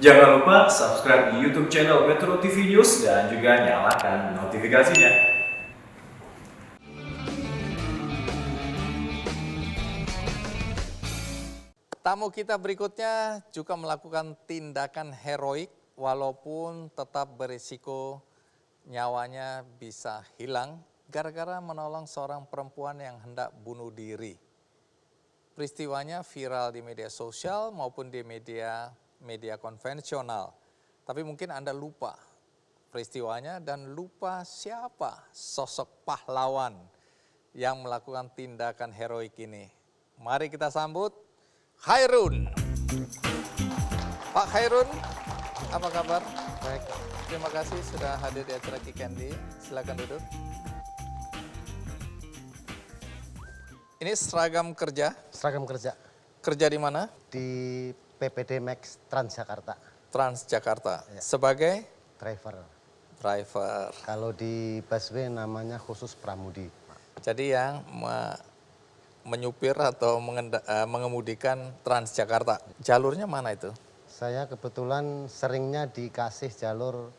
Jangan lupa subscribe di YouTube channel Metro TV News dan juga nyalakan notifikasinya. Tamu kita berikutnya juga melakukan tindakan heroik walaupun tetap berisiko nyawanya bisa hilang gara-gara menolong seorang perempuan yang hendak bunuh diri. Peristiwanya viral di media sosial maupun di media konvensional. Tapi mungkin Anda lupa peristiwanya dan lupa siapa sosok pahlawan yang melakukan tindakan heroik ini. Mari kita sambut Khairun. Pak Khairun, apa kabar? Baik. Terima kasih sudah hadir di acara Kikendi. Silakan duduk. Ini seragam kerja. Seragam kerja Kerja di mana? di PPD Max Transjakarta, Transjakarta. Ya. Sebagai driver. driver. Kalau di busway namanya khusus pramudi. Jadi yang menyupir atau mengemudikan Transjakarta. Jalurnya mana itu? Saya kebetulan seringnya dikasih jalur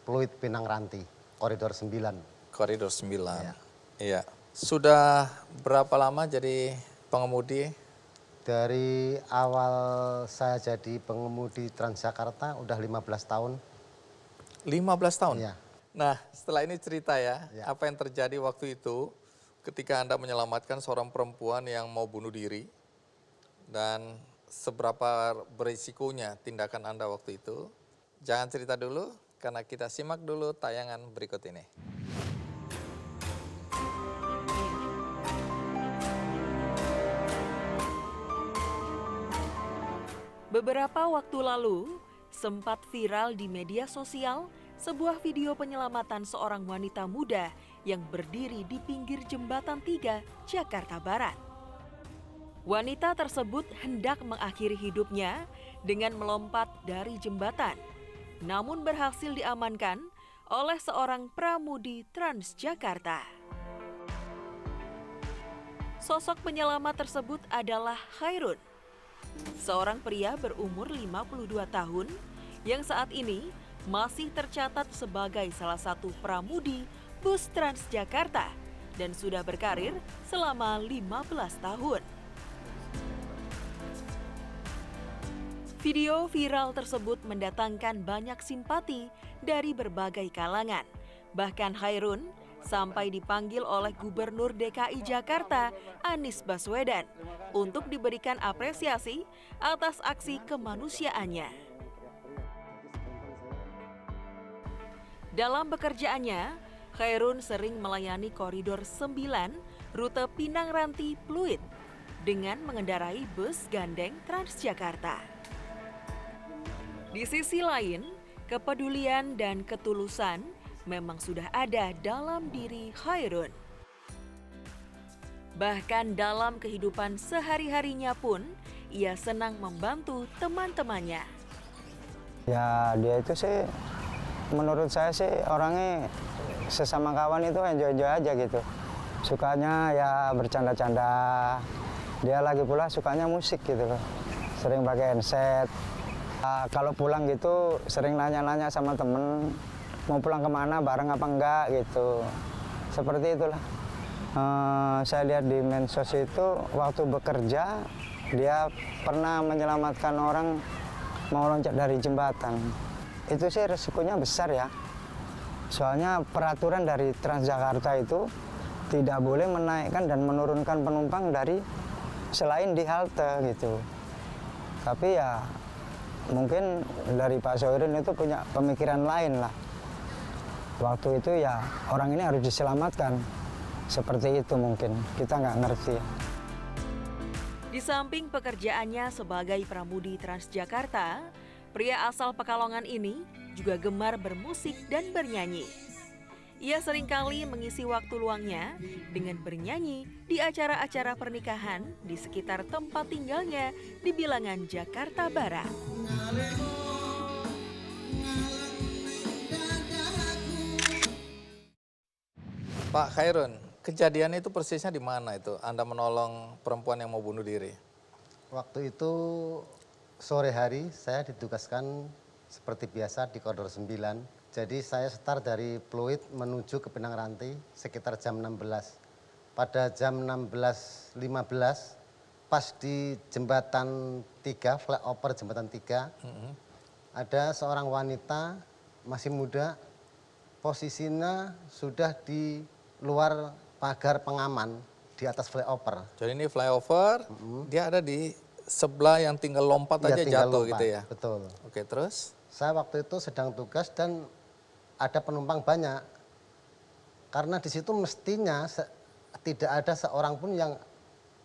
Pluit Pinang Ranti, koridor 9. Koridor 9. Ya. Iya. Sudah berapa lama jadi pengemudi? Dari awal saya jadi pengemudi Transjakarta udah 15 tahun. 15 tahun? Iya. Nah, setelah ini cerita ya, Ya. apa yang terjadi waktu itu ketika Anda menyelamatkan seorang perempuan yang mau bunuh diri dan seberapa berisikonya tindakan Anda waktu itu. Jangan cerita dulu karena kita simak dulu tayangan berikut ini. Beberapa waktu lalu, sempat viral di media sosial sebuah video penyelamatan seorang wanita muda yang berdiri di pinggir Jembatan 3, Jakarta Barat. Wanita tersebut hendak mengakhiri hidupnya dengan melompat dari jembatan, namun berhasil diamankan oleh seorang pramudi Transjakarta. Sosok penyelamat tersebut adalah Khairun, seorang pria berumur 52 tahun yang saat ini masih tercatat sebagai salah satu pramudi bus Transjakarta dan sudah berkarir selama 15 tahun. Video viral tersebut mendatangkan banyak simpati dari berbagai kalangan. Bahkan Khairun sampai dipanggil oleh Gubernur DKI Jakarta Anies Baswedan untuk diberikan apresiasi atas aksi kemanusiaannya. Dalam pekerjaannya, Khairun sering melayani koridor 9 rute Pinang Ranti Pluit dengan mengendarai bus gandeng Transjakarta. Di sisi lain, kepedulian dan ketulusan memang sudah ada dalam diri Khairun. Bahkan dalam kehidupan sehari-harinya pun, ia senang membantu teman-temannya. Ya dia itu sih, menurut saya sih orangnya sesama kawan itu enjoy-enjoy aja gitu. Sukanya ya bercanda-canda, dia lagi pula sukanya musik gitu loh. Sering pakai handset. Kalau pulang gitu sering nanya-nanya sama temen, mau pulang kemana, bareng apa enggak gitu. Seperti itulah. Saya lihat di medsos itu waktu bekerja, dia pernah menyelamatkan orang mau loncat dari jembatan. Itu sih resikonya besar ya. Soalnya peraturan dari Transjakarta itu tidak boleh menaikkan dan menurunkan penumpang dari selain di halte gitu. Tapi ya mungkin dari Pak Soirin itu punya pemikiran lain lah. Waktu itu ya orang ini harus diselamatkan. Seperti itu mungkin, kita nggak ngerti. Di samping pekerjaannya sebagai pramudi Transjakarta, pria asal Pekalongan ini juga gemar bermusik dan bernyanyi. Ia seringkali mengisi waktu luangnya dengan bernyanyi di acara-acara pernikahan di sekitar tempat tinggalnya di bilangan Jakarta Barat. Pak Khairun, kejadian itu persisnya di mana itu? Anda menolong perempuan yang mau bunuh diri? Waktu itu sore hari saya ditugaskan seperti biasa di koridor 9. Jadi saya start dari Pluit menuju ke Pinang Ranti sekitar jam 16. Pada jam 16.15 pas di jembatan 3, flyover jembatan 3, ada seorang wanita masih muda, posisinya sudah di luar pagar pengaman di atas flyover. Jadi ini flyover, dia ada di sebelah yang tinggal lompat Iya, aja tinggal jatuh lompat, gitu ya. Betul. Oke, terus? Saya waktu itu sedang tugas dan ada penumpang banyak. Karena di situ mestinya tidak ada seorang pun yang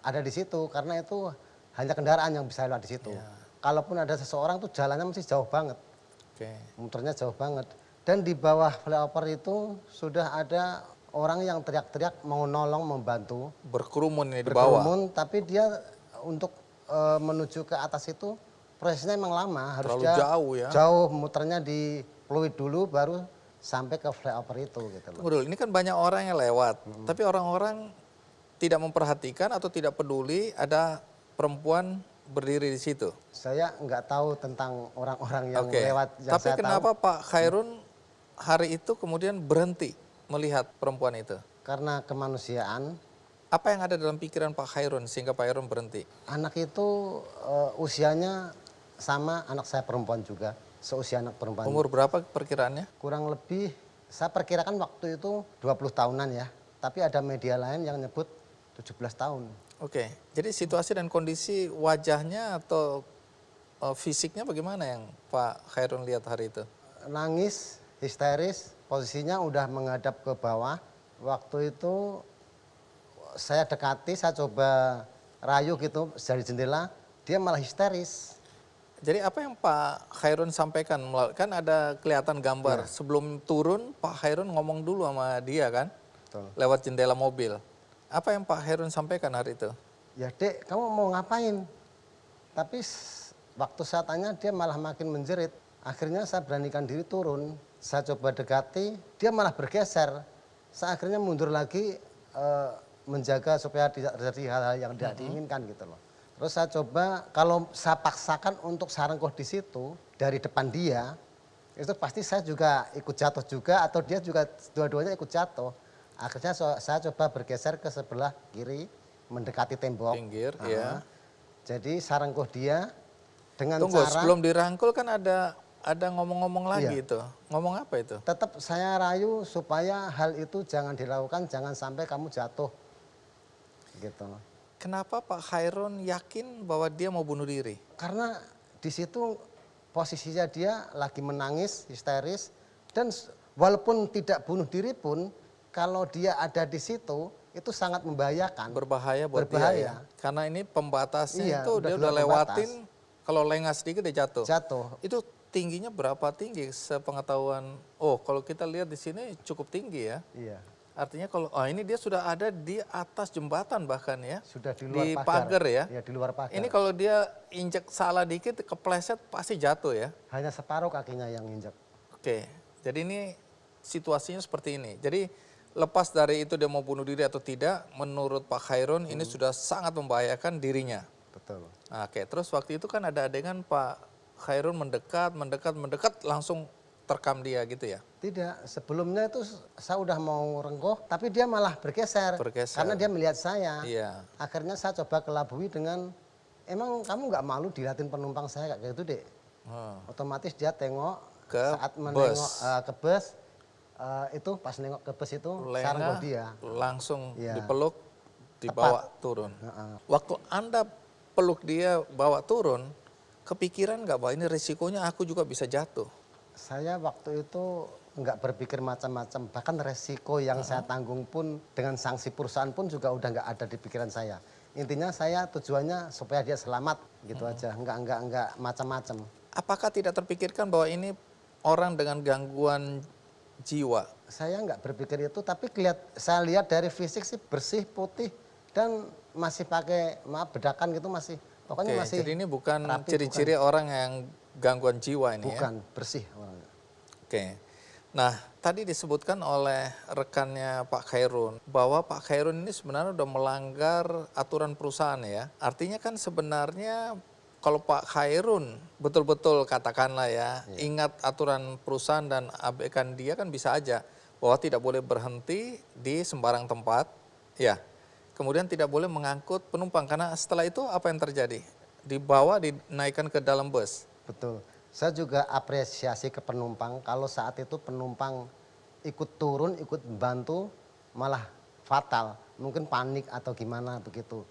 ada di situ, karena itu hanya kendaraan yang bisa lewat di situ. Kalaupun ada seseorang tuh jalannya masih jauh banget, Oke. muternya jauh banget. Dan di bawah flyover itu sudah ada orang yang teriak-teriak mau nolong, membantu. Berkerumun ini di bawah. Berkerumun, tapi dia untuk menuju ke atas itu prosesnya emang lama, harus Terlalu dia jauh ya. jauh muternya di Pluit dulu baru sampai ke flyover itu gitu loh. Tunggu dulu, ini kan banyak orang yang lewat, tapi orang-orang tidak memperhatikan atau tidak peduli ada perempuan berdiri di situ. Saya nggak tahu tentang orang-orang yang Oke. lewat yang Tapi saya kenapa tahu Pak Khairun hari itu kemudian berhenti melihat perempuan itu? karena kemanusiaan. Apa yang ada dalam pikiran Pak Khairun sehingga Pak Khairun berhenti? Anak itu usianya sama anak saya perempuan juga, seusia anak perempuan. Umur berapa perkiraannya? Kurang lebih saya perkirakan waktu itu 20 tahunan ya. Tapi ada media lain yang nyebut 17 tahun. Oke, jadi situasi dan kondisi wajahnya atau fisiknya bagaimana yang Pak Khairun lihat hari itu? Nangis, histeris, posisinya udah menghadap ke bawah. Waktu itu saya dekati, saya coba rayu gitu dari jendela, dia malah histeris. Jadi apa yang Pak Khairun sampaikan? Kan ada kelihatan gambar. Sebelum turun Pak Khairun ngomong dulu sama dia kan? Betul. Lewat jendela mobil. Apa yang Pak Khairun sampaikan hari itu? Ya dek, kamu mau ngapain? Tapi waktu saya tanya dia malah makin menjerit. Akhirnya saya beranikan diri turun. Saya coba dekati, dia malah bergeser. Saya akhirnya mundur lagi menjaga supaya tidak terjadi hal-hal yang tidak diinginkan gitu loh. Terus saya coba, kalau saya paksakan untuk sarengkoh di situ dari depan dia, itu pasti saya juga ikut jatuh juga atau dia juga dua-duanya ikut jatuh. Akhirnya saya coba bergeser ke sebelah kiri, mendekati tembok. Pinggir, ya. Jadi sarengkoh dia dengan Tunggu, cara sebelum dirangkul kan ada ngomong-ngomong lagi Iya. itu. Ngomong apa itu? tetap saya rayu supaya hal itu jangan dilakukan, jangan sampai kamu jatuh. Gitu. Kenapa Pak Khairun yakin bahwa dia mau bunuh diri? Karena di situ posisinya dia lagi menangis, histeris, dan walaupun tidak bunuh diri pun, kalau dia ada di situ, itu sangat membahayakan. Berbahaya buat Berbahaya. dia ya? Karena ini pembatasnya Iya, itu udah dia keluar udah lewatin, kalau lengah sedikit dia jatuh. Jatuh. Itu tingginya berapa tinggi sepengetahuan? Oh, kalau kita lihat di sini cukup tinggi ya. Iya, Artinya kalau ini dia sudah ada di atas jembatan bahkan ya. sudah di luar Di pagar. pagar ya. Iya, di luar pagar. Ini kalau dia injek salah dikit kepleset pasti jatuh ya. Hanya separuh kakinya yang injak. Oke. Jadi ini situasinya seperti ini. Jadi lepas dari itu dia mau bunuh diri atau tidak, menurut Pak Khairun ini sudah sangat membahayakan dirinya. Betul. Nah, oke, terus waktu itu kan ada adegan Pak Khairun mendekat, langsung terkam dia gitu ya? Tidak, sebelumnya itu saya udah mau rengkuh, tapi dia malah bergeser. Bergeser. Karena dia melihat saya. Iya. Akhirnya saya coba kelabui dengan, emang kamu nggak malu dilihatin penumpang saya kayak gitu dek? Otomatis dia tengok, Ke saat bus. menengok ke bus, itu pas nengok ke bus itu, saya rengkuh Lengah, dia. langsung Iya. dipeluk, dibawa turun. Waktu Anda peluk dia, bawa turun, kepikiran nggak bahwa ini risikonya aku juga bisa jatuh? Saya waktu itu nggak berpikir macam-macam, bahkan resiko yang saya tanggung pun dengan sanksi perusahaan pun juga udah nggak ada di pikiran saya. Intinya saya tujuannya supaya dia selamat gitu aja, nggak macam-macam. Apakah tidak terpikirkan bahwa ini orang dengan gangguan jiwa? Saya nggak berpikir itu, tapi saya lihat dari fisik sih bersih, putih, dan masih pakai bedakan gitu masih. Pokoknya Oke, masih jadi ini bukan rapi, ciri-ciri orang yang gangguan jiwa ini ya? bukan bersih orangnya. Oke. Nah, tadi disebutkan oleh rekannya Pak Khairun bahwa Pak Khairun ini sebenarnya udah melanggar aturan perusahaan ya. Artinya kan sebenarnya kalau Pak Khairun betul-betul katakanlah ya, ingat aturan perusahaan dan abaikan dia kan bisa aja bahwa tidak boleh berhenti di sembarang tempat, ya. Kemudian tidak boleh mengangkut penumpang karena setelah itu apa yang terjadi? Dibawa, dinaikkan ke dalam bus. Betul. Saya juga apresiasi ke penumpang kalau saat itu penumpang ikut turun, ikut bantu malah fatal. Mungkin panik atau gimana begitu.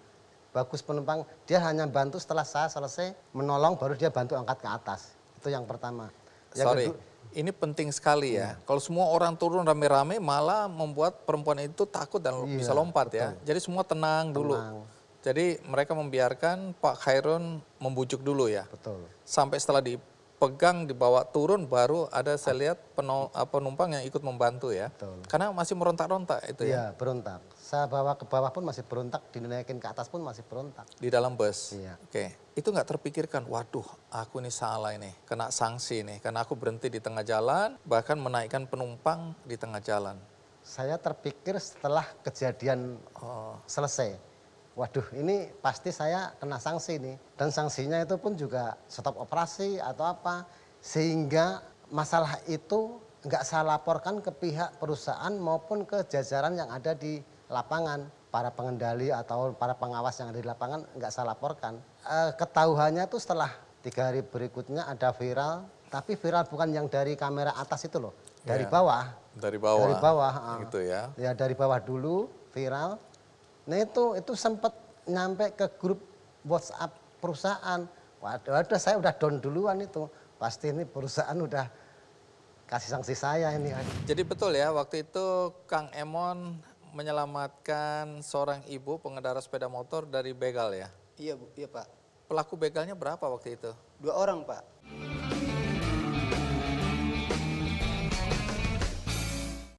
Bagus penumpang, dia hanya bantu setelah saya selesai menolong baru dia bantu angkat ke atas. Itu yang pertama. Yang Sorry, kedua- ini penting sekali ya. Kalau semua orang turun rame-rame malah membuat perempuan itu takut dan Iya, bisa lompat ya. Jadi semua tenang dulu. Tenang. Jadi mereka membiarkan Pak Khairun membujuk dulu ya. Betul. Sampai setelah dipegang, dibawa turun baru ada saya lihat penumpang yang ikut membantu ya. Betul. Karena masih merontak-rontak itu ya. Iya, berontak. Saya bawa ke bawah pun masih berontak, dinaikin ke atas pun masih berontak. Di dalam bus. Iya. Oke, itu nggak terpikirkan, waduh aku ini salah ini, kena sanksi nih. Karena aku berhenti di tengah jalan, bahkan menaikkan penumpang di tengah jalan. Saya terpikir setelah kejadian selesai. Waduh, ini pasti saya kena sanksi nih. Dan sanksinya itu pun juga stop operasi atau apa. Sehingga masalah itu nggak saya laporkan ke pihak perusahaan maupun ke jajaran yang ada di lapangan. Para pengendali atau para pengawas yang ada di lapangan nggak saya laporkan. Ketahuannya itu setelah 3 hari berikutnya ada viral. Tapi viral bukan yang dari kamera atas itu loh. Dari Iya. bawah. Dari bawah. Dari bawah. Gitu ya. Ya dari bawah dulu viral. Nah itu sempat nyampe ke grup WhatsApp perusahaan. Waduh, saya udah down duluan itu. Pasti ini perusahaan udah kasih sanksi saya ini. Jadi betul ya, waktu itu Kang Emon menyelamatkan seorang ibu pengendara sepeda motor dari begal ya. Iya Bu, iya Pak. Pelaku begalnya berapa waktu itu? 2 orang Pak.